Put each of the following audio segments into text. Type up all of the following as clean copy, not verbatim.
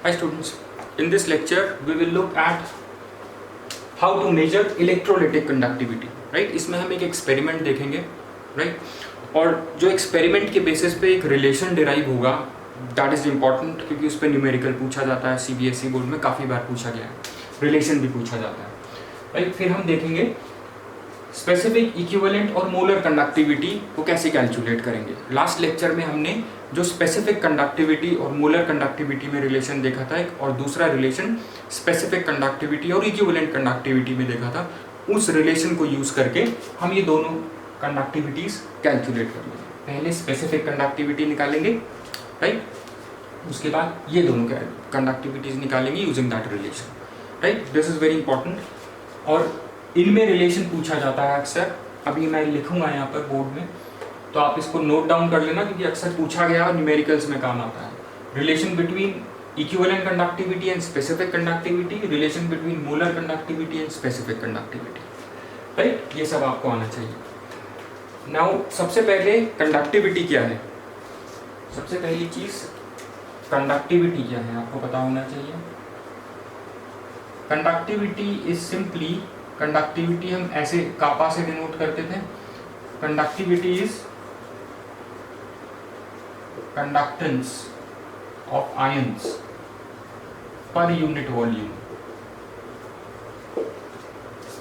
Hi students, in this lecture we will look at how to measure electrolytic conductivity, right? इसमें हम एक experiment देखेंगे, right? और जो एक्सपेरिमेंट के बेसिस पे एक रिलेशन डिराइव होगा, दैट इज इम्पॉर्टेंट क्योंकि उस पर न्यूमेरिकल पूछा जाता है, CBSE बोर्ड में काफ़ी बार पूछा गया है, रिलेशन भी पूछा जाता है, राइट? फिर हम देखेंगे स्पेसिफिक इक्विवेलेंट और मोलर कंडक्टिविटी को कैसे कैलकुलेट करेंगे। लास्ट लेक्चर में हमने जो स्पेसिफिक कंडक्टिविटी और मोलर कंडक्टिविटी में रिलेशन देखा था एक, और दूसरा रिलेशन स्पेसिफिक कंडक्टिविटी और इक्विवेलेंट कंडक्टिविटी में देखा था। उस रिलेशन को यूज करके हम ये दोनों कंडक्टिविटीज कैलकुलेट कर लेंगे। पहले स्पेसिफिक कंडक्टिविटी निकालेंगे, राइट? उसके बाद ये दोनों कंडक्टिविटीज निकालेंगे using that relation, right? This is very important और इनमें रिलेशन पूछा जाता है अक्सर। अभी मैं लिखूंगा यहाँ पर बोर्ड में, तो आप इसको नोट डाउन कर लेना क्योंकि अक्सर पूछा गया और न्यूमेरिकल्स में काम आता है। Relation between equivalent conductivity and specific conductivity, relation between molar conductivity and specific conductivity, right? ये सब आपको आना चाहिए। नाउ सबसे पहले कंडक्टिविटी क्या है? सबसे पहली चीज कंडक्टिविटी क्या है आपको पता होना चाहिए। कंडक्टिविटी इज सिंपली, कंडक्टिविटी हम ऐसे कापा से डिनोट करते थे। Conductivity is conductance of ions per unit volume,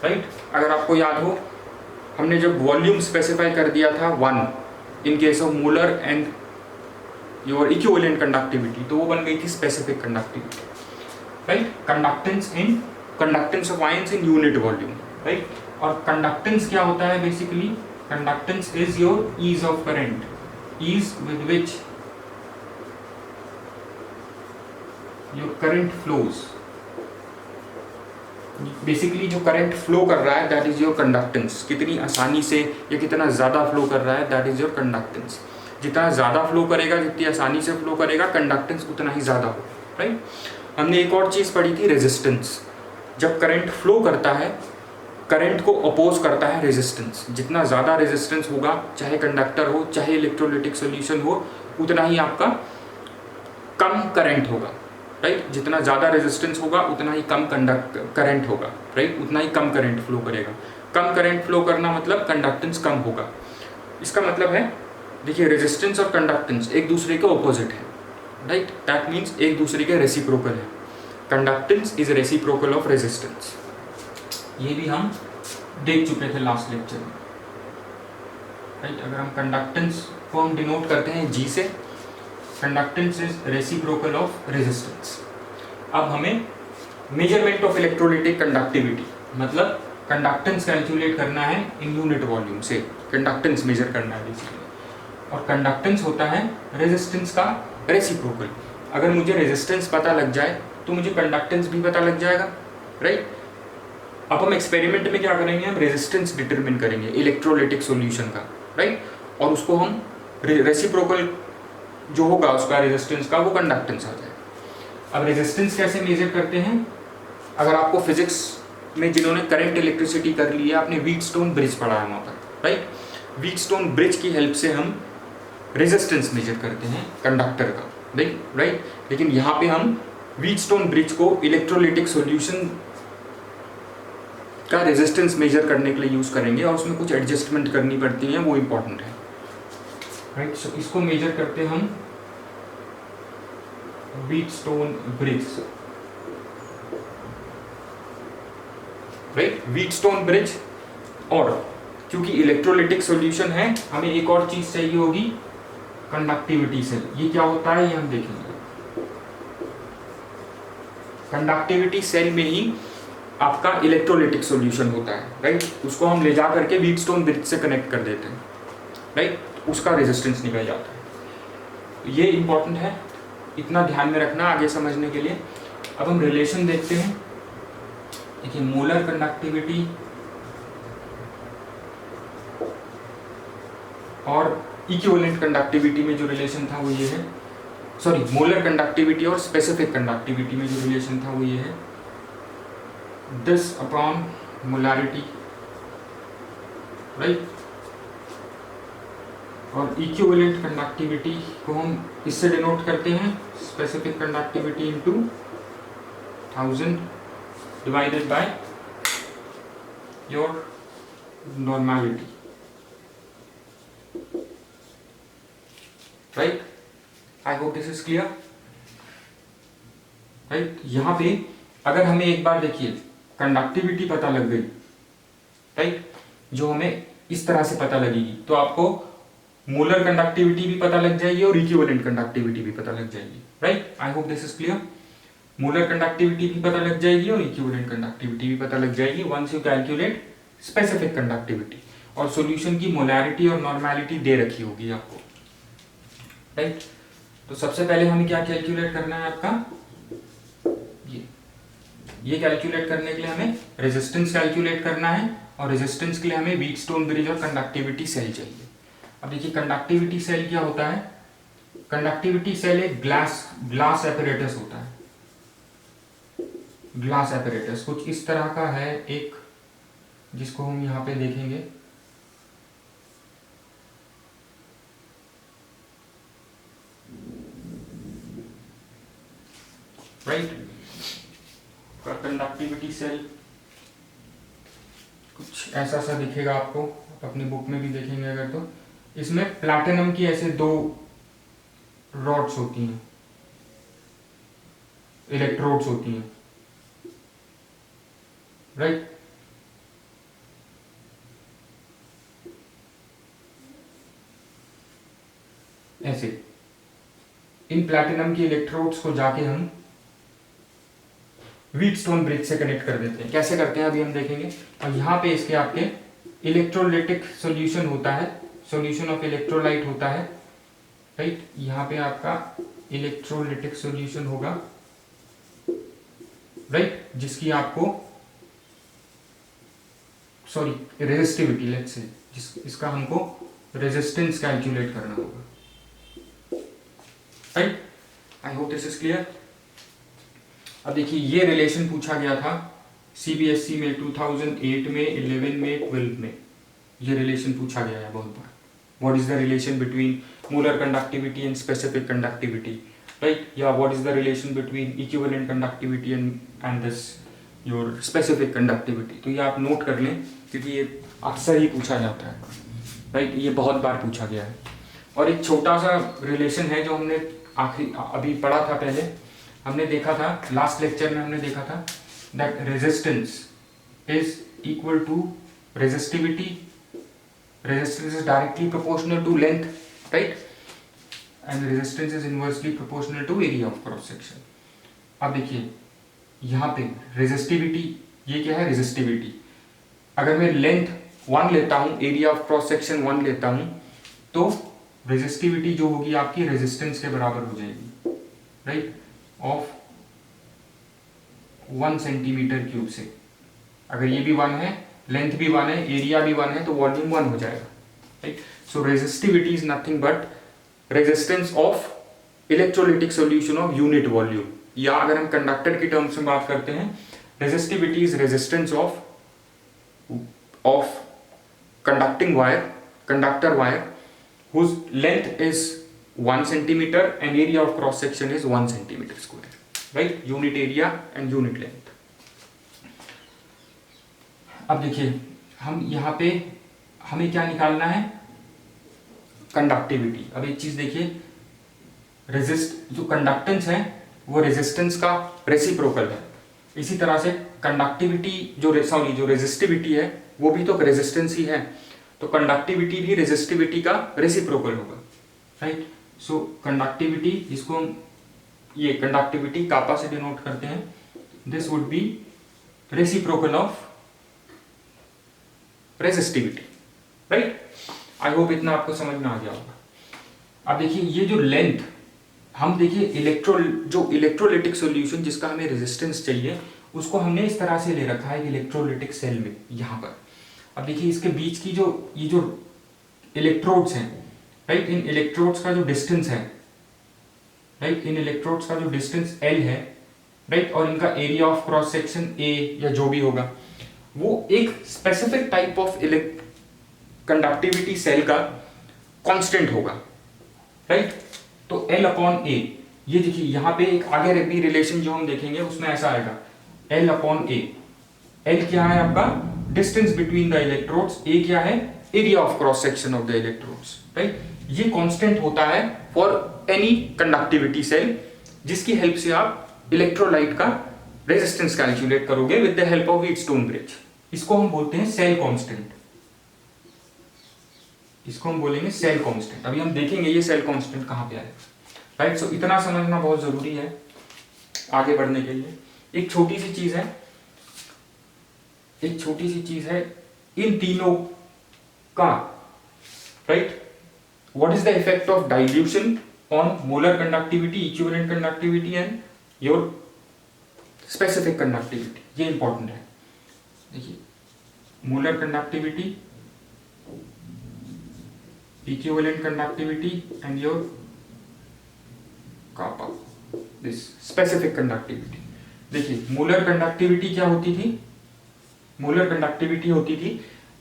right? अगर आपको याद हो, हमने जब वॉल्यूम स्पेसिफाई कर दिया था 1 in case of molar and your equivalent conductivity, तो वो बन गई थी specific conductivity, right? Conductance of ions in unit volume, right? और कंडक्टेंस क्या होता है? Basically conductance is your ease of current, ease with which your current flows. Basically जो करंट फ्लो कर रहा है दैट इज योर कंडक्टेंस। कितनी आसानी से या कितना ज्यादा फ्लो कर रहा है दैट इज योर कंडक्टेंस। जितना ज्यादा फ्लो करेगा, जितनी आसानी से फ्लो करेगा, कंडक्टेंस उतना ही ज्यादा होगा, राइट? हमने एक और चीज पढ़ी थी, रेजिस्टेंस। जब करंट फ्लो करता है, करंट को अपोज करता है रेजिस्टेंस। जितना ज़्यादा रेजिस्टेंस होगा, चाहे कंडक्टर हो चाहे इलेक्ट्रोलाइटिक सॉल्यूशन हो, उतना ही आपका कम करंट होगा, राइट? जितना ज़्यादा रेजिस्टेंस होगा उतना ही कम करंट होगा, राइट? उतना ही कम करंट फ्लो करेगा। कम करंट फ्लो करना मतलब कंडक्टेंस कम होगा। इसका मतलब है, देखिए, रेजिस्टेंस और कंडक्टेंस एक दूसरे के ऑपोजिट है, राइट? दैट मीन्स एक दूसरे के रेसिप्रोकल है। Conductance is reciprocal of resistance. ये भी हम देख चुके थे लास्ट लेक्चर में, राइट? अगर हम कंडक्टेंस को हम डिनोट करते हैं G से, conductance is reciprocal of resistance. अब हमें मेजरमेंट ऑफ इलेक्ट्रोलाइटिक कंडक्टिविटी, मतलब कंडक्टेंस कैलकुलेट करना है इन यूनिट वॉल्यूम से। कंडक्टेंस मेजर करना है बेसिकली, और कंडक्टेंस होता है रेजिस्टेंस का रेसिप्रोकल। अगर मुझे रेजिस्टेंस पता लग जाए तो मुझे कंडक्टेंस भी पता लग जाएगा, राइट? अब हम एक्सपेरिमेंट में क्या करेंगे, हम रेजिस्टेंस डिटरमिन करेंगे इलेक्ट्रोलाइटिक सॉल्यूशन का, राइट? और उसको हम रेसिप्रोकल जो होगा उसका रेजिस्टेंस का, वो कंडक्टेंस आ जाए। अब रेजिस्टेंस कैसे मेजर करते हैं? अगर आपको फिजिक्स में जिन्होंने करंट इलेक्ट्रिसिटी कर ली है, आपने व्हीटस्टोन ब्रिज पढ़ा है वहाँ पर, राइट? व्हीटस्टोन ब्रिज की हेल्प से हम रेजिस्टेंस मेजर करते हैं कंडक्टर का, राइट? लेकिन यहाँ पे हम व्हीटस्टोन ब्रिज को इलेक्ट्रोलाइटिक सॉल्यूशन का रेजिस्टेंस मेजर करने के लिए यूज करेंगे, और उसमें कुछ एडजस्टमेंट करनी पड़ती हैं, वो इंपॉर्टेंट है, राइट? सो इसको मेजर करते हैं हम Wheatstone bridge, right? Wheatstone bridge. और क्योंकि इलेक्ट्रोलाइटिक सॉल्यूशन है, हमें एक और चीज चाहिए होगी, कंडक्टिविटी सेल। ये क्या होता है ये हम देखेंगे। कंडक्टिविटी सेल में ही आपका इलेक्ट्रोलाइटिक सॉल्यूशन होता है, राइट? उसको हम ले जा करके व्हीटस्टोन ब्रिज से कनेक्ट कर देते हैं, राइट? उसका रेजिस्टेंस निकल जाता है। ये इंपॉर्टेंट है, इतना ध्यान में रखना आगे समझने के लिए। अब हम रिलेशन देखते हैं। देखिए, मोलर कंडक्टिविटी और इक्विवेलेंट कंडक्टिविटी में जो रिलेशन था वो ये है, सॉरी, मोलर कंडक्टिविटी और स्पेसिफिक कंडक्टिविटी में जो रिलेशन था वो ये है, दिस अपॉन मोलारिटी, राइट? और इक्विवेलेंट कंडक्टिविटी को हम इससे डिनोट करते हैं, specific conductivity into 1000 divided by your normality, right. I hope this is clear, right. यहां पे अगर हमें एक बार देखिए कंडक्टिविटी पता लग गई, राइट, जो हमें इस तरह से पता लगेगी, तो आपको मोलर कंडक्टिविटी भी पता लग जाएगी और इक्विवेलेंट कंडक्टिविटी भी पता लग जाएगी, right. I hope this is clear. Molar conductivity भी पता लग जाएगी और इक्विवेलेंट कंडक्टिविटी भी पता लग जाएगी once you calculate specific conductivity, और सॉल्यूशन की मोलैरिटी और नॉर्मेलिटी दे रखी होगी आपको, राइट। तो सबसे पहले हमें क्या कैलकुलेट करना है आपका, ये कैलकुलेट करने के लिए हमें रेजिस्टेंस कैलकुलेट करना है, और रेजिस्टेंस के लिए हमें व्हीटस्टोन ब्रिज और कंडक्टिविटी सेल चाहिए। अब देखिए कंडक्टिविटी सेल क्या होता है, कंडक्टिविटी सेल एक ग्लास एपरेटस होता है, ग्लास एपरेटस कुछ इस तरह का है एक, जिसको हम यहां पे देखेंगे, राइट। कंडक्टिविटी सेल कुछ ऐसा सा दिखेगा आपको, आप अपनी बुक में भी देखेंगे अगर, तो इसमें प्लैटिनम की ऐसे 2 रॉड्स होती हैं, इलेक्ट्रोड्स होती हैं, राइट। ऐसे इन प्लैटिनम की इलेक्ट्रोड्स को जाके हम व्हीटस्टोन ब्रिज से कनेक्ट कर देते हैं। कैसे करते हैं अभी हम देखेंगे। और यहाँ पे इसके आपके इलेक्ट्रोलाइटिक सॉल्यूशन होता है, सॉल्यूशन ऑफ इलेक्ट्रोलाइट होता है, राइट। यहाँ पे आपका इलेक्ट्रोलाइटिक सॉल्यूशन होगा, राइट, जिसकी आपको सॉरी रेजिस्टिविटी, लेट्स से इसका हमको रेजिस्टेंस कैलकुलेट करना होगा, right. I hope this is clear. अब देखिए ये रिलेशन पूछा गया था सीबीएसई में 2008 में, 11 में, 12 में, ये रिलेशन पूछा गया है बहुत बार। What is the relation between molar conductivity and specific conductivity, right, या what is the relation between equivalent conductivity and this your specific conductivity. तो ये आप नोट कर लें क्योंकि ये अक्सर ही पूछा जाता है, राइट, ये बहुत बार पूछा गया है। और एक छोटा सा रिलेशन है जो हमने आखिरी अभी पढ़ा था, पहले हमने देखा था, लास्ट लेक्चर में हमने देखा था that resistance is equal to resistivity, resistance is directly proportional to length, right, and resistance is inversely proportional to area of cross section. अब देखिए यहाँ पे रेजिस्टिविटी, ये क्या है रेजिस्टिविटी, अगर मैं लेंथ 1 लेता हूँ, एरिया ऑफ क्रॉस सेक्शन 1 लेता हूँ, तो रेजिस्टिविटी जो होगी आपकी रेजिस्टेंस के बराबर हो जाएगी, राइट, ऑफ 1 सेंटीमीटर क्यूब से। अगर ये भी 1 है, लेंथ भी 1 है, एरिया भी 1 है, तो वॉल्यूम 1 हो जाएगा, right. So resistivity is nothing but resistance of electrolytic solution of unit volume, या अगर हम कंडक्टर की टर्म्स में बात करते हैं, resistivity is resistance of conducting wire, conductor wire whose length is 1 centimeter and area of cross section is 1 centimeter square, right, unit area and unit length। अब देखिए हम यहाँ पे हमें क्या निकालना है, कंडक्टिविटी। अब एक चीज देखिए, जो कंडक्टेंस है वो रेजिस्टेंस का रेसिप्रोकल है, इसी तरह से कंडक्टिविटी जो रेजिस्टिविटी है वो भी तो रेजिस्टेंस ही है, तो कंडक्टिविटी भी रेजिस्टिविटी का रेसिप्रोकल होगा, राइट। सो कंडक्टिविटी, जिसको हम ये कंडक्टिविटी कापा से डिनोट करते हैं, this would be reciprocal of resistivity, right. I hope इतना आपको समझ में आ गया होगा। अब देखिए ये जो लेंथ, हम देखिए इलेक्ट्रोलाइटिक सॉल्यूशन जिसका हमें रेजिस्टेंस चाहिए, उसको हमने इस तरह से ले रखा है इलेक्ट्रोलाइटिक सेल में, यहाँ पर। अब देखिए इसके बीच की ये जो इलेक्ट्रोड्स हैं, राइट, इन इलेक्ट्रोड्स का जो डिस्टेंस है, राइट, इन इलेक्ट्रोड्स का जो डिस्टेंस L है, राइट, और इनका area of cross section A या जो भी होगा, वो एक specific type of conductivity cell का कांस्टेंट होगा, राइट। तो L अपॉन ए, ये देखिए यहाँ पे एक आगे भी रिलेशन जो हम देखेंगे उसमें ऐसा आएगा L अपॉन ए। L क्या है आपका? Distance between the electrodes. A क्या है? Area of cross section of the electrodes, right. ये कांस्टेंट होता है फॉर एनी कंडक्टिविटी सेल, जिसकी हेल्प से आप इलेक्ट्रोलाइट का रेजिस्टेंस कैलकुलेट करोगे with the help of Wheatstone bridge. इसको हम बोलते हैं सेल कांस्टेंट, इसको हम बोलेंगे सेल कांस्टेंट। अभी हम देखेंगे ये सेल कांस्टेंट कहां पे आएगा, राइट। सो इतना समझना बहुत जरूरी है आगे बढ़ने के लिए। एक छोटी सी चीज है इन तीनों का, right. What is the effect of dilution on molar conductivity, equivalent conductivity and your specific conductivity, ये इंपॉर्टेंट है। देखिए molar conductivity, equivalent conductivity and your kappa, this specific conductivity। देखिए मोलर कंडक्टिविटी क्या होती थी? मोलर कंडक्टिविटी होती थी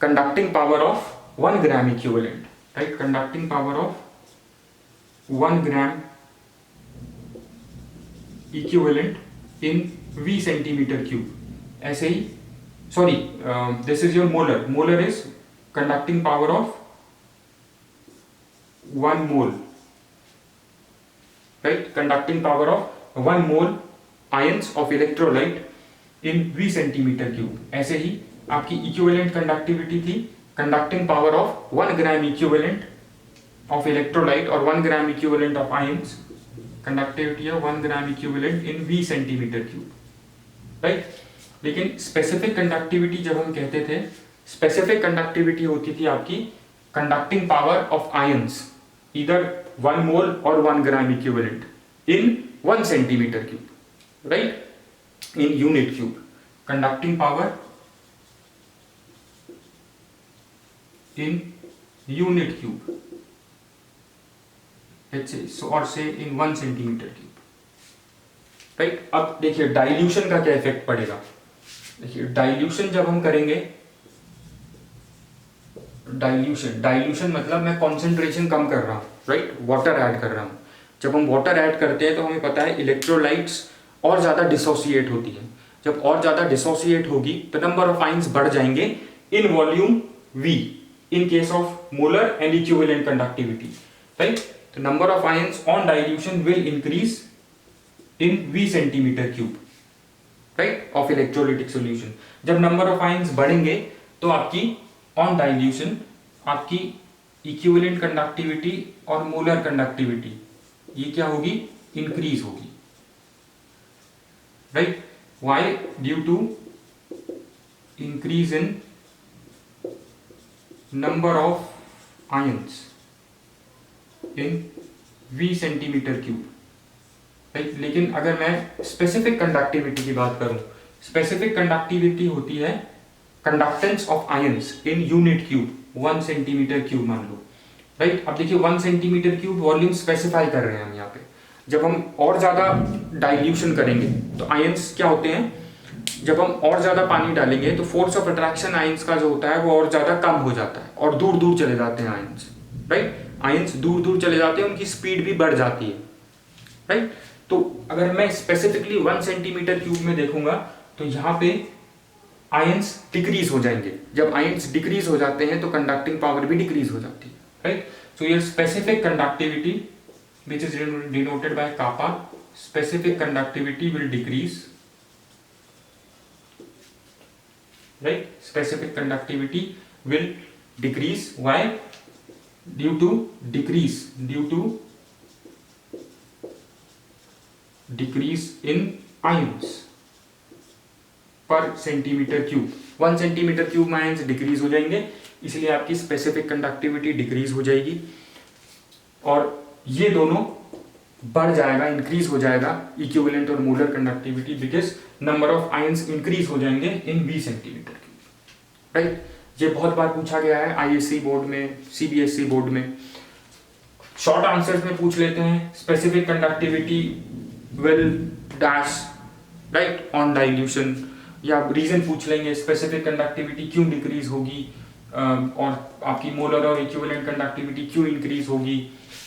conducting power of 1 gram equivalent, right. Conducting power of 1 gram equivalent in V centimetre cube. ऐसे ही sorry, this is your molar. Molar is conducting power of 1 mole, right, conducting power of 1 mole ions of electrolyte in V centimeter cube। ऐसे ही आपकी equivalent conductivity थी conducting power of 1 gram equivalent of electrolyte और 1 gram equivalent of ions, conductivity of 1 gram equivalent in V centimeter cube, right। लेकिन specific conductivity जब हम कहते थे, specific conductivity होती थी आपकी conducting power of ions either 1 mole or 1 gram equivalent in 1 centimeter cube, right, in unit cube। conducting power in unit cube, let's say, so or say in 1 centimeter cube, right। अब देखिए dilution का क्या effect पड़ेगा। देखिए dilution जब हम करेंगे, dilution मतलब मैं कॉन्सेंट्रेशन कम कर रहा हूँ, राइट, वाटर ऐड कर रहा हूँ। जब हम वाटर ऐड करते हैं तो हमें पता है इलेक्ट्रोलाइट्स और ज़्यादा डिसोसिएट होती है। जब और ज़्यादा डिसोसिएट होगी तो नंबर ऑफ आइंस बढ़ जाएंगे in volume V in case of molar and equivalent conductivity, right. तो number of ions on dilution will increase in V centimetre cube, right, of electrolytic solution. जब नंबर ऑफ आइंस बढ़ेंगे तो आपकी on dilution आपकी equivalent conductivity और molar conductivity ये क्या होगी? इंक्रीज होगी, right. Why? Due to increase in number of ions in V centimetre cube, right. लेकिन अगर मैं स्पेसिफिक कंडक्टिविटी की बात करूं, स्पेसिफिक कंडक्टिविटी होती है conductance of ions in unit cube, 1 centimetre cube मान लो, राइट। अब देखिए 1 सेंटीमीटर क्यूब वॉल्यूम स्पेसिफाई कर रहे हैं हम यहाँ पे। जब हम और ज्यादा डाइल्यूशन करेंगे तो आयंस क्या होते हैं, जब हम और ज्यादा पानी डालेंगे तो फोर्स ऑफ अट्रैक्शन आयंस का जो होता है वो और ज्यादा कम हो जाता है और दूर दूर चले जाते हैं आयंस, राइट। आयंस दूर दूर चले जाते हैं, उनकी स्पीड भी बढ़ जाती है, राइट। तो अगर मैं स्पेसिफिकली 1 सेंटीमीटर क्यूब में देखूंगा तो यहाँ पे आयंस डिक्रीज हो जाएंगे। जब आयंस डिक्रीज हो जाते हैं तो कंडक्टिंग पावर भी डिक्रीज हो जाती है, right. So your specific conductivity which is denoted by kappa, specific conductivity will decrease, right, specific conductivity will decrease। Why? due to decrease in ions per centimeter cube। 1 centimetre cube में ions decrease हो जाएंगे, इसलिए आपकी specific conductivity decrease हो जाएगी और ये दोनों बढ़ जाएगा, इंक्रीज हो जाएगा इक्विवेलेंट और molar conductivity, because number of ions increase हो जाएंगे इन 20 सेंटीमीटर क्यूब, राइट। ये बहुत बार पूछा गया है आईएससी बोर्ड में, सीबीएसई बोर्ड में। शॉर्ट आंसर्स में पूछ लेते हैं, specific conductivity will dash, right, on dilution, या रीजन पूछ लेंगे स्पेसिफिक कंडक्टिविटी क्यों डिक्रीज होगी और आपकी मोलर और इक्विवेलेंट कंडक्टिविटी क्यों इंक्रीज होगी।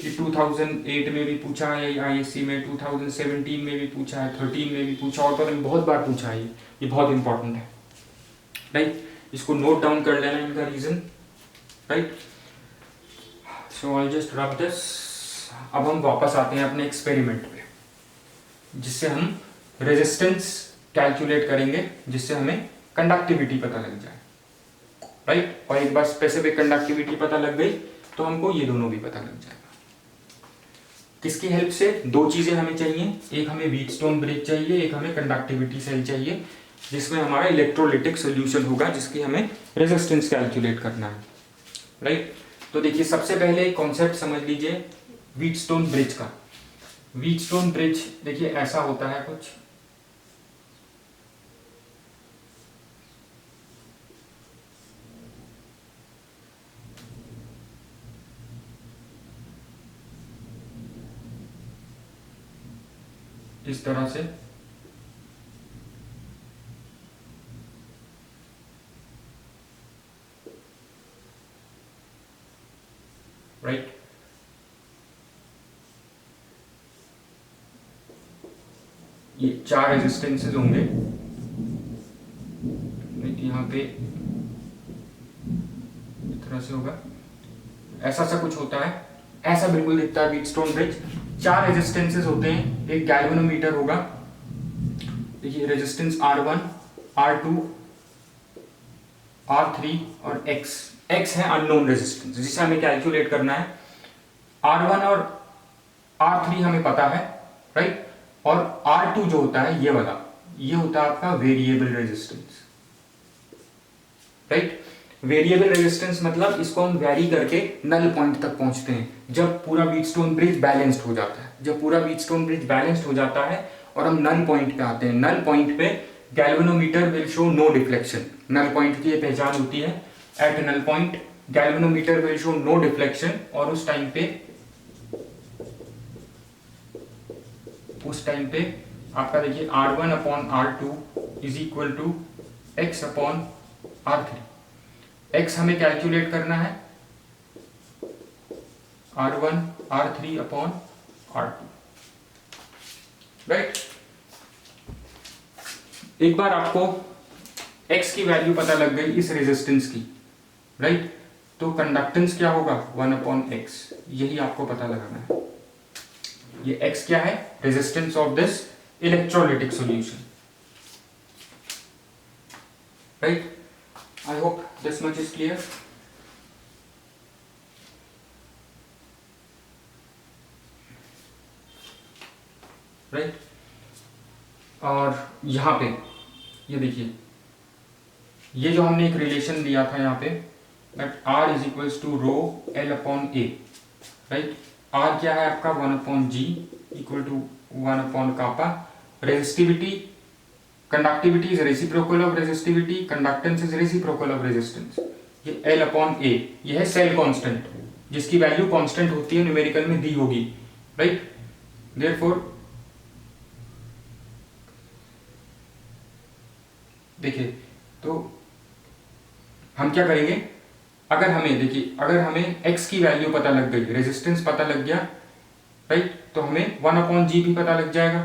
ये 2008 में भी पूछा है आईएससी में, 2017 में भी पूछा है, 13 में भी पूछा, और पता नहीं बहुत बार पूछा है। ये बहुत इंपॉर्टेंट है, राइट। इसको नोट डाउन कर लेना इनका reason, right. So I just rub this. अब हम वापस आते हैं अपने एक्सपेरिमेंट पे, जिससे हम रेजिस्टेंस कैलकुलेट करेंगे, जिससे हमें कंडक्टिविटी पता लग जाए, राइट। और एक बार स्पेसिफिक कंडक्टिविटी पता लग गई तो हमको ये दोनों भी पता लग जाएगा। किसकी हेल्प से? दो चीजें हमें चाहिए, एक हमें व्हीटस्टोन ब्रिज चाहिए, एक हमें कंडक्टिविटी सेल चाहिए, जिसमें हमारा इलेक्ट्रोलिटिक सोल्यूशन होगा, जिसकी हमें रेजिस्टेंस कैलकुलेट करना है, राइट। तो देखिए सबसे पहले कॉन्सेप्ट समझ लीजिए व्हीटस्टोन ब्रिज का। व्हीटस्टोन ब्रिज देखिए ऐसा होता है कुछ, इस तरह से, राइट। ये 4 रेजिस्टेंसेस होंगे, यहाँ पे इस तरह से होगा, ऐसा सा कुछ होता है, ऐसा बिल्कुल दिखता है व्हीटस्टोन ब्रिज। 4 रेजिस्टेंसेस होते हैं, एक गैल्वेनोमीटर होगा, देखिए रेजिस्टेंस R1, R2, R3 और X है अननोन रेजिस्टेंस, जिसे हमें कैलकुलेट करना है। R1 और R3 हमें पता है, राइट। और R2 जो होता है ये वाला, ये होता है आपका variable resistance, right. Variable resistance मतलब इसको हम वेरी करके नल पॉइंट तक पहुंचते हैं, जब पूरा व्हीटस्टोन ब्रिज बैलेंस्ड हो जाता है। जब पूरा व्हीटस्टोन ब्रिज बैलेंस्ड हो जाता है और हम नल पॉइंट पे आते हैं, नल पॉइंट पे galvanometer will show no deflection. Null point की ये पहचान होती है, at null point galvanometer will show no deflection. और उस टाइम पे आपका देखिए R1 upon R2 is equal to X upon R3। X हमें कैलकुलेट करना है R1 R3 upon R2, right. एक बार आपको X की वैल्यू पता लग गई इस रेजिस्टेंस की, राइट, तो कंडक्टेंस क्या होगा 1 अपॉन X, यही आपको पता लगाना है। ये X क्या है? Resistance of this electrolytic solution, right. I hope this much is clear. Right. और यहां पे ये देखिए, ये जो हमने एक रिलेशन लिया था यहाँ पे, that R is equals to rho L upon A, right. R क्या है आपका 1 upon G equal to 1 upon kappa. Resistivity, conductivity is reciprocal of resistivity, conductance is reciprocal of resistance. ये L अपॉन ए, ये है cell constant, जिसकी value constant होती है, numerical में दी होगी, राइट। देयरफॉर देखिए, तो हम क्या करेंगे, अगर हमें देखिए, अगर हमें x की वैल्यू पता लग गई, रेजिस्टेंस पता लग गया, राइट, तो हमें 1 अपॉन जी भी पता लग जाएगा,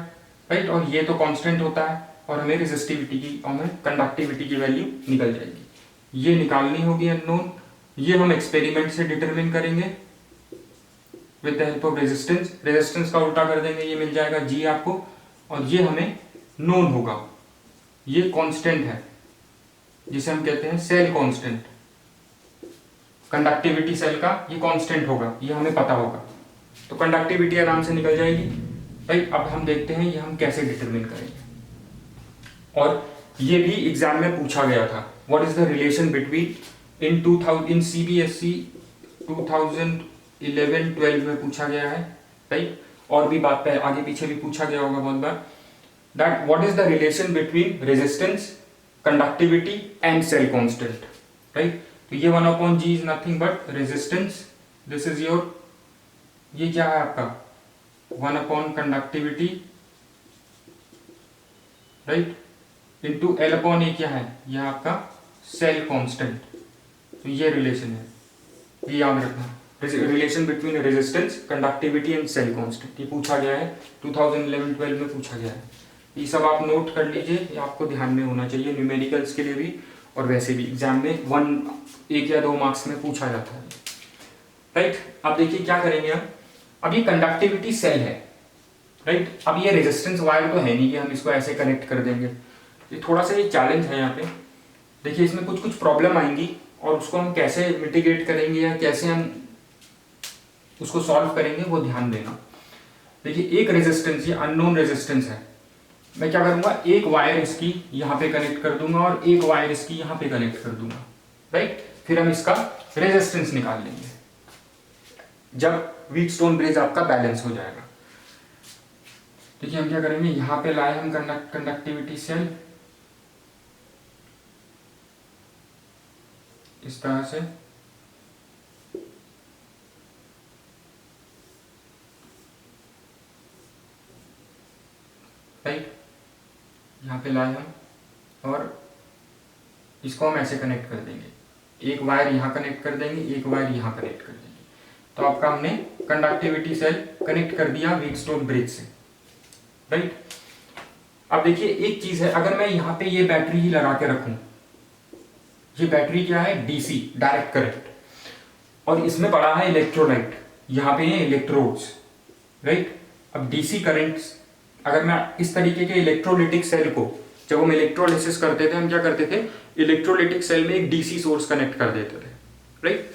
राइट। और ये तो कांस्टेंट होता है, और हमें रेजिस्टिविटी की, हमें कंडक्टिविटी की वैल्यू निकल जाएगी। ये निकालनी होगी अननोन, ये हम एक्सपेरिमेंट से डिटरमिन करेंगे with the help of resistance. Resistance का उल्टा कर देंगे, ये मिल जाएगा जी आपको, और ये हमें नोन होगा, ये कांस्टेंट है, जिसे हम कहते हैं सेल कांस्टेंट। कंडक्टिविटी सेल का ये कांस्टेंट होगा, ये हमें पता होगा, तो कंडक्टिविटी आराम से निकल जाएगी, राइट। अब हम देखते हैं ये हम कैसे डिटरमिन करेंगे, और ये भी एग्जाम में पूछा गया था। What is the relation between in CBSE 2011-12 में पूछा गया है, राइट। और भी बात पे आगे पीछे भी पूछा गया होगा बहुत बार, that what is the relation between resistance, conductivity and cell constant, right. तो ये 1 upon G is nothing but resistance, this is your, ये क्या है आपका 1 upon conductivity, right, into L upon A क्या है, यह आपका सेल कांस्टेंट, तो ये रिलेशन है, ये याद रखना, relation between resistance, conductivity and cell constant. ये पूछा गया है 2011-12 में पूछा गया है। ये सब आप नोट कर लीजिए, ये आपको ध्यान में होना चाहिए न्यूमेरिकल्स के लिए भी और वैसे भी एग्जाम में 1 या 2 मार्क्स में पूछा जाता है। राइट, अब देखिए क्या करेंगे हम। अब ये कंडक्टिविटी सेल है, राइट। अब ये रेजिस्टेंस वायर तो है नहीं कि हम इसको ऐसे कनेक्ट कर देंगे, ये थोड़ा सा ये चैलेंज है यहाँ पे। देखिए इसमें कुछ कुछ प्रॉब्लम आएंगी और उसको हम कैसे मिटिगेट करेंगे या कैसे हम उसको सॉल्व करेंगे वो ध्यान देना। देखिए एक रेजिस्टेंस, ये अननोन रेजिस्टेंस है, मैं क्या करूंगा, एक वायर इसकी यहाँ पे कनेक्ट कर दूंगा और एक वायर इसकी यहाँ पे कनेक्ट कर दूंगा, राइट। फिर हम इसका रेजिस्टेंस निकाल लेंगे जब व्हीटस्टोन ब्रिज आपका बैलेंस हो जाएगा। देखिए हम क्या करेंगे, यहाँ पे लाए हम कंडक्टिविटी सेल इस तरह से, राइट, यहाँ पे लाए हम और इसको हम ऐसे कनेक्ट कर देंगे, एक वायर यहाँ कनेक्ट कर देंगे, एक वायर यहाँ कनेक्ट कर देंगे। तो आपका हमने कंडक्टिविटी सेल कनेक्ट कर दिया व्हीटस्टोन ब्रिज से, राइट। अब देखिए एक चीज है, अगर मैं यहाँ पे ये बैटरी ही लगा के रखूं, ये बैटरी क्या है, डीसी डायरेक्ट करंट, और इसमें पड़ा है इलेक्ट्रोलाइट, यहाँ पे है इलेक्ट्रोड्स, राइट। अब डीसी करंट, अगर मैं इस तरीके के इलेक्ट्रोलिटिक सेल को, जब हम इलेक्ट्रोलिसिस करते थे हम क्या करते थे, इलेक्ट्रोलिटिक सेल में एक डीसी सोर्स कनेक्ट कर देते थे, राइट।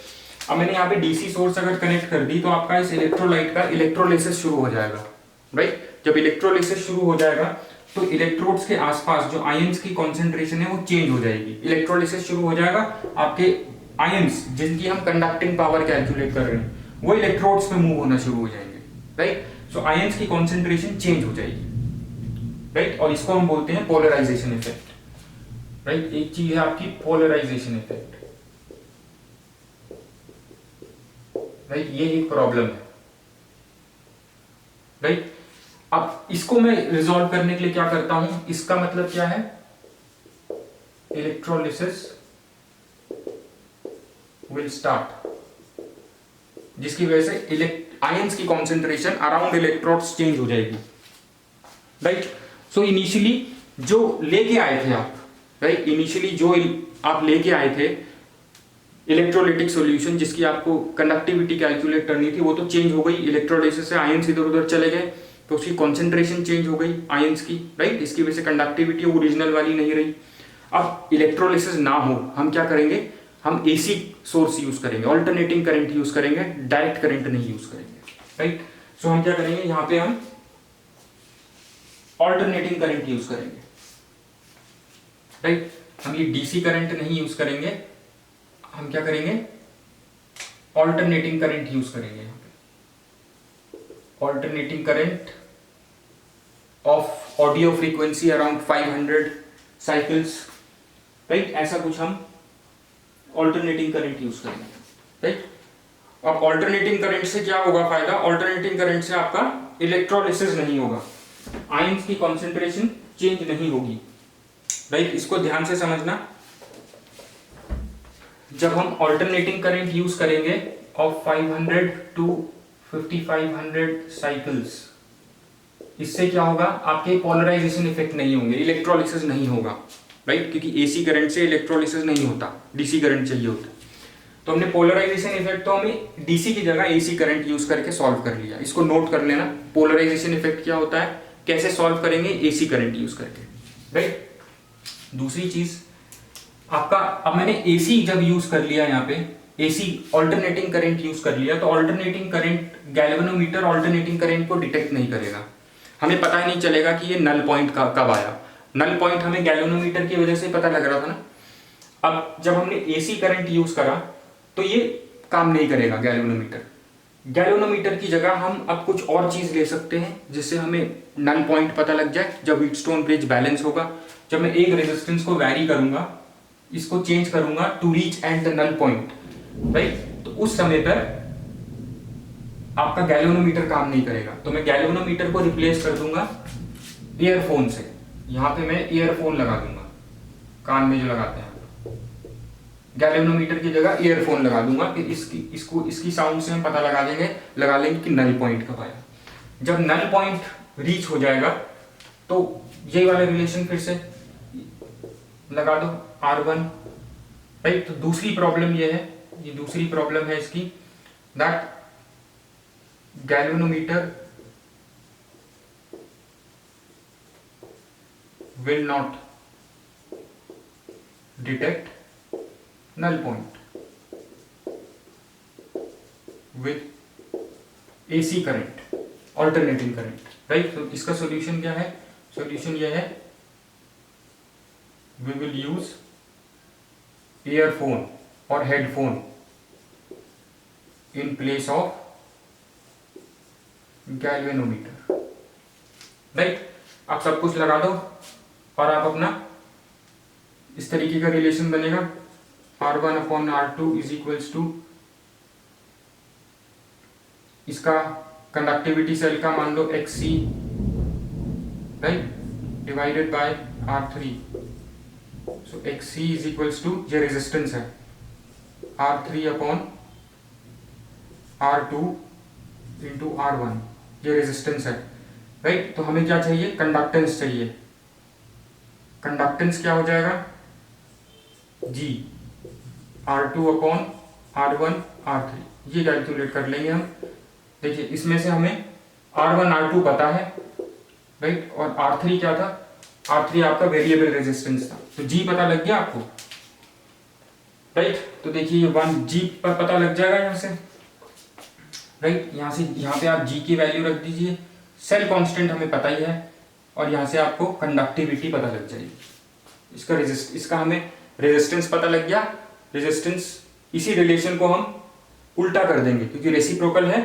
अब मैंने यहाँ पे डीसी सोर्स अगर कनेक्ट कर दी तो आपका इस इलेक्ट्रोलाइट का इलेक्ट्रोलिसिस शुरू हो जाएगा, राइट। जब इलेक्ट्रोलिसिस शुरू हो जाएगा तो इलेक्ट्रोड्स के आसपास जो आयंस की कॉन्सेंट्रेशन है वो चेंज हो जाएगी। इलेक्ट्रोलिसिस शुरू हो जाएगा, आपके आयंस जिनकी हम कंडक्टिंग पावर कैलकुलेट कर रहे हैं वो इलेक्ट्रोड्स में मूव होना शुरू हो जाएंगे, राइट। सो आयंस की कॉन्सेंट्रेशन चेंज हो जाएगी, राइट। और इसको हम बोलते हैं पोलराइजेशन इफेक्ट, राइट। एक चीज है आपकी पोलराइजेशन इफेक्ट, राइट। ये एक प्रॉब्लम है, राइट। अब इसको मैं रिजॉल्व करने के लिए क्या करता हूं, इसका मतलब क्या है, इलेक्ट्रोलिसिस विल स्टार्ट, जिसकी वजह से आयंस की कॉन्सेंट्रेशन अराउंड इलेक्ट्रोड्स चेंज हो जाएगी, राइट। सो इनिशियली जो लेके आए थे आप, राइट, इनिशियली जो आप लेके आए थे इलेक्ट्रोलिटिक सॉल्यूशन जिसकी आपको कंडक्टिविटी कैलकुलेट करनी थी, वो तो चेंज हो गई, इलेक्ट्रोलिसिस से आयंस इधर उधर चले गए तो उसकी कॉन्सेंट्रेशन चेंज हो गई आयंस की, राइट। इसकी वजह से कंडक्टिविटी ओरिजिनल वाली नहीं रही। अब इलेक्ट्रोलिसिस ना हो, हम क्या करेंगे, हम एसी सोर्स यूज करेंगे, ऑल्टरनेटिंग करंट यूज करेंगे, डायरेक्ट करंट नहीं यूज करेंगे, राइट। सो हम क्या करेंगे, यहां पे हम ऑल्टरनेटिंग करंट यूज करेंगे, राइट। हम ये डीसी करंट नहीं यूज करेंगे, हम क्या करेंगे, ऑल्टरनेटिंग करंट यूज करेंगे। यहाँ पे alternating current of audio frequency around 500 cycles, right. ऐसा कुछ हम ऑल्टरनेटिंग करंट यूज करेंगे, राइट। अब ऑल्टरनेटिंग करंट से क्या होगा फायदा, ऑल्टरनेटिंग करंट से आपका इलेक्ट्रोलिसिस नहीं होगा, आयंस की कॉन्सेंट्रेशन चेंज नहीं होगी, राइट। इसको ध्यान से समझना। जब हम ऑल्टरनेटिंग करंट यूज करेंगे ऑफ 500 to 5500 साइकिल्स, इससे क्या होगा, आपके पोलराइजेशन इफेक्ट नहीं होंगे, इलेक्ट्रोलिसिस नहीं होगा, राइट। क्योंकि एसी करंट से इलेक्ट्रोलिसिस नहीं होता, डीसी करंट चाहिए होता। तो हमने पोलराइजेशन इफेक्ट तो हमें डीसी की जगह एसी करंट यूज करके सॉल्व कर लिया। इसको नोट कर लेना, पोलराइजेशन इफेक्ट क्या होता है, कैसे सॉल्व करेंगे, एसी करंट यूज करके, राइट। दूसरी चीज आपका, अब मैंने एसी जब यूज कर लिया, यहाँ पे एसी ऑल्टरनेटिंग करंट यूज कर लिया, तो alternating current, galvanometer alternating current को डिटेक्ट नहीं करेगा, हमें पता ही नहीं चलेगा कि ये नल पॉइंट कब आया। नल पॉइंट हमें गैल्वेनोमीटर की वजह से पता लग रहा था ना। अब जब हमने एसी करंट यूज करा तो ये काम नहीं करेगा गैल्वेनोमीटर। गैल्वेनोमीटर की जगह हम अब कुछ और चीज ले सकते हैं जिससे हमें नल पॉइंट पता लग जाए जब व्हीटस्टोन ब्रिज बैलेंस होगा। जब मैं एक रेजिस्टेंस को वैरी करूंगा, इसको चेंज करूंगा to reach at the null point, right, तो उस समय पर आपका गैल्वेनोमीटर काम नहीं करेगा। तो मैं गैल्वेनोमीटर को रिप्लेस कर दूंगा ईयरफोन से। यहां पे मैं ईयरफोन लगा दूंगा, कान में जो लगाते हैं गैल्वेनोमीटर की जगह ईयरफोन लगा दूंगा, फिर इसकी साउंड से हम पता लगा लेंगे कि नल पॉइंट कब आया। जब नल पॉइंट रीच हो जाएगा तो यही वाला रिलेशन फिर से लगा दो R1, राइट। तो दूसरी प्रॉब्लम ये है, ये दूसरी प्रॉब्लम है इसकी, that galvanometer will not detect null point with AC current, alternating current, right? तो इसका solution क्या है? Solution यह है, we will use earphone or headphone in place of galvanometer, right? आप सब कुछ लगा दो और आप अपना इस तरीके का रिलेशन बनेगा, R1/R2 इज इक्वल्स टू इसका कंडक्टिविटी सेल का मान लो XC, राइट, divided by R3। So XC is equals to, ये रेजिस्टेंस है, R3/R2 इंटू R1, ये रेजिस्टेंस है, राइट। तो हमें क्या चाहिए? कंडक्टेंस चाहिए। कंडक्टेंस क्या हो जाएगा? G R2/R1 R3, ये कैलकुलेट कर लेंगे हम। देखिए इसमें से हमें R1 R2 पता है, राइट, और R3 क्या था? R3 आपका वेरिएबल रेजिस्टेंस था, तो G पता लग गया आपको, राइट। तो देखिए 1G पर पता लग जाएगा यहाँ से, राइट। यहाँ पे आप G की वैल्यू रख दीजिए, सेल कांस्टेंट हमें पता ही है, और यहाँ से आपको कंडक्टिविटी पता लग जाएगी। इसका हमें रेजिस्टेंस पता लग गया। रेजिस्टेंस, इसी रिलेशन को हम उल्टा कर देंगे क्योंकि रेसिप्रोकल है,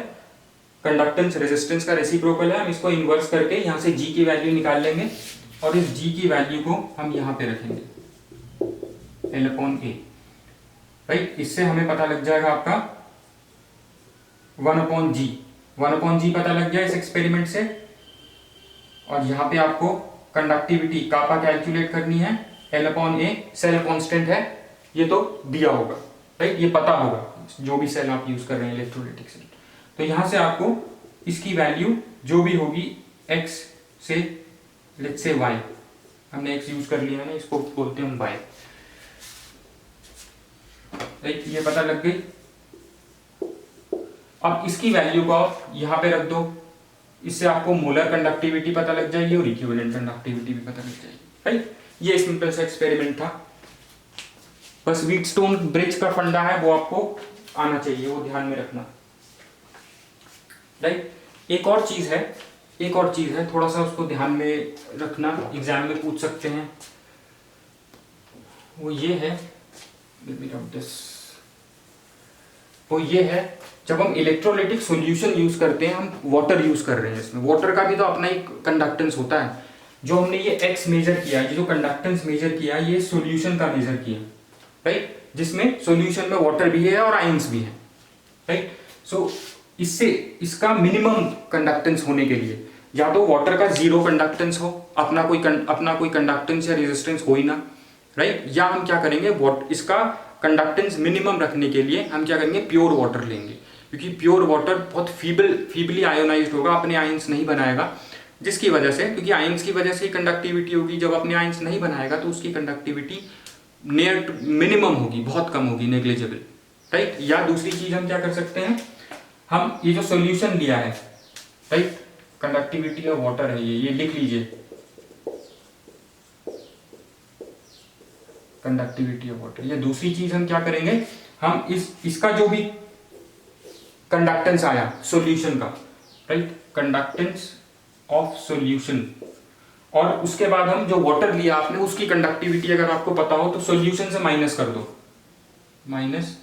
कंडक्टेंस रेजिस्टेंस का रेसिप्रोकल है। हम इसको इन्वर्स करके यहाँ से G की वैल्यू निकाल लेंगे और इस G की वैल्यू को हम यहाँ पे रखेंगे L/A, राइट। इससे हमें पता लग जाएगा आपका 1/G। 1/G पता लग गया इस एक्सपेरिमेंट से, और यहाँ पे आपको कंडक्टिविटी कापा कैलकुलेट करनी है, L/A सेल कांस्टेंट है, ये तो दिया होगा, राइट, ये पता होगा जो भी सेल आप यूज कर रहे हैं इलेक्ट्रोलाइटिक सेल। तो यहाँ से आपको इसकी वैल्यू जो भी होगी x से लेट्स से y, हमने x यूज कर लिया है ना, इसको बोलते हैं हम y, राइट, ये पता लग गई। अब इसकी वैल्यू को आप यहाँ पे रख दो, इससे आपको मोलर कंडक्टिविटी पता लग जाएगी और इक्विवेलेंट कंडक्टिविटी भी पता लग जाएगी, राइट। ये सिंपल सा एक्सपेरिमेंट था, बस व्हीटस्टोन ब्रिज का फंडा है वो आपको आना चाहिए, वो ध्यान में रखना, राइट। एक और चीज है, थोड़ा सा उसको ध्यान में रखना, एग्जाम में पूछ सकते हैं, वो ये है जब हम इलेक्ट्रोलाइटिक सॉल्यूशन यूज करते हैं, हम वाटर यूज कर रहे हैं, इसमें वाटर का भी तो अपना एक कंडक्टेंस होता है। जो हमने ये x मेजर किया, ये जो कंडक्टेंस मेजर किया, ये सॉल्यूशन का मेजर किया, राइट, जिसमें सॉल्यूशन में वाटर भी है और आयंस भी है, राइट। सो इससे इसका मिनिमम कंडक्टेंस होने के लिए या तो वाटर का जीरो कंडक्टेंस हो, अपना कोई कंडक्टेंस या रेजिस्टेंस हो ही ना, राइट, या हम क्या करेंगे, इसका कंडक्टेंस मिनिमम रखने के लिए हम क्या करेंगे, प्योर वाटर लेंगे, क्योंकि प्योर वाटर बहुत फीबली आयोनाइज्ड होगा, अपने आयंस नहीं बनाएगा, जिसकी वजह से, क्योंकि आयंस की वजह से ही कंडक्टिविटी होगी, जब अपने आयंस नहीं बनाएगा तो उसकी कंडक्टिविटी नियर मिनिमम होगी, बहुत कम होगी, नेग्लिजिबल, राइट। या दूसरी चीज हम क्या कर सकते हैं, हम ये जो सॉल्यूशन लिया है, राइट, कंडक्टिविटी ऑफ वाटर है, ये लिख लीजिए, कंडक्टिविटी ऑफ वाटर। ये दूसरी चीज हम क्या करेंगे, हम इसका जो भी कंडक्टेंस आया सॉल्यूशन का, राइट, कंडक्टेंस ऑफ सॉल्यूशन, और उसके बाद हम जो वाटर लिया आपने उसकी कंडक्टिविटी अगर आपको पता हो तो सॉल्यूशन से माइनस कर दो, माइनस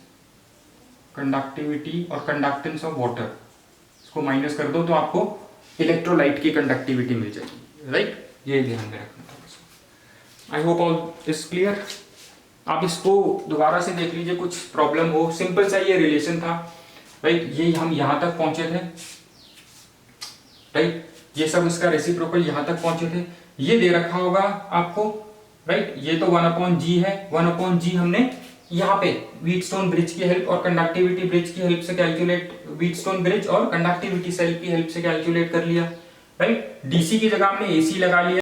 कंडक्टिविटी और कंडक्टेंस ऑफ वाटर, इसको माइनस कर दो तो आपको इलेक्ट्रोलाइट की कंडक्टिविटी मिल जाएगी, राइट। ये ध्यान में रखना था। I hope all is clear. आप इसको दोबारा से देख लीजिए, कुछ प्रॉब्लम हो, सिंपल सा ये रिलेशन था, राइट। ये हम यहां तक पहुंचे थे, राइट, ये सब इसका रेसिप्रोकल यहां तक पहुंचे थे, ये दे रखा होगा आपको, राइट। ये तो 1/G है, 1/G हमने यहाँ पे व्हीटस्टोन ब्रिज की हेल्प और कंडक्टिविटी ब्रिज की हेल्प से कैलकुलेट, व्हीटस्टोन ब्रिज और कंडक्टिविटी सेल की हेल्प से कैलकुलेट कर लिया, राइट। डीसी की जगह हमने एसी लगा लिया।